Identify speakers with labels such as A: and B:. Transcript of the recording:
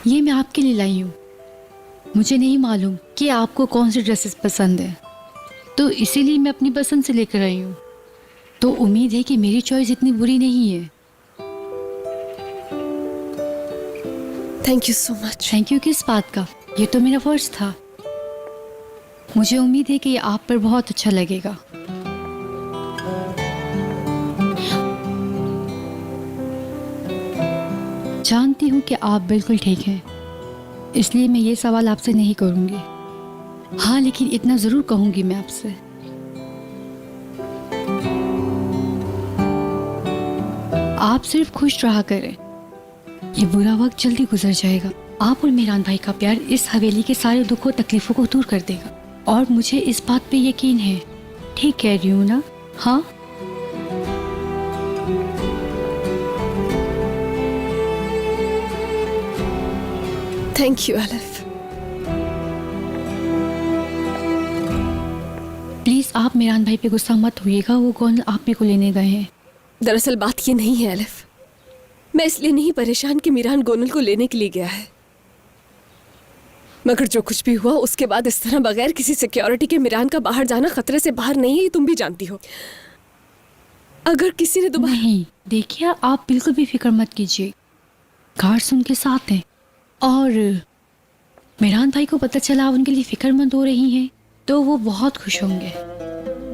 A: ये मैं आपके लिए लाई हूँ। मुझे नहीं मालूम कि आपको कौन सी ड्रेसेस पसंद है, तो इसीलिए मैं अपनी पसंद से लेकर आई हूँ। तो उम्मीद है कि मेरी चॉइस इतनी बुरी नहीं है।
B: Thank you so much.
A: Thank you किस बात का, ये तो मेरा फर्ज था। मुझे उम्मीद है कि ये आप पर बहुत अच्छा लगेगा। जानती हूँ कि आप बिल्कुल ठीक हैं, इसलिए मैं ये सवाल आपसे नहीं करूँगी। हाँ, लेकिन इतना ज़रूर कहूँगी मैं आपसे, आप सिर्फ खुश रहा करें। ये बुरा वक्त जल्दी गुजर जाएगा। आप और मेहरान भाई का प्यार इस हवेली के सारे दुखों तकलीफों को दूर कर देगा, और मुझे इस बात पे यकीन है। ठीक कह रही हूँ ना? हाँ।
B: थैंक यू अलिफ।
A: प्लीज आप मेहरान भाई पे गुस्सा मत होइएगा, वो कौन आप ही को लेने गए हैं।
B: दरअसल बात ये नहीं है अलिफ, मैं इसलिए नहीं परेशान कि मीरान गोनल को लेने के लिए गया है, मगर जो कुछ भी हुआ उसके बाद इस तरह बगैर किसी सिक्योरिटी के मीरान का बाहर जाना खतरे से बाहर नहीं है, ये तुम भी जानती हो। अगर किसी ने दोबारा
A: नहीं, देखिए आप बिल्कुल भी फिक्र मत कीजिए, गार्ड्स उनके साथ हैं, और मेहरान भाई को पता चला आप उनके लिए फिक्रमंद हो रही हैं तो वो बहुत खुश होंगे।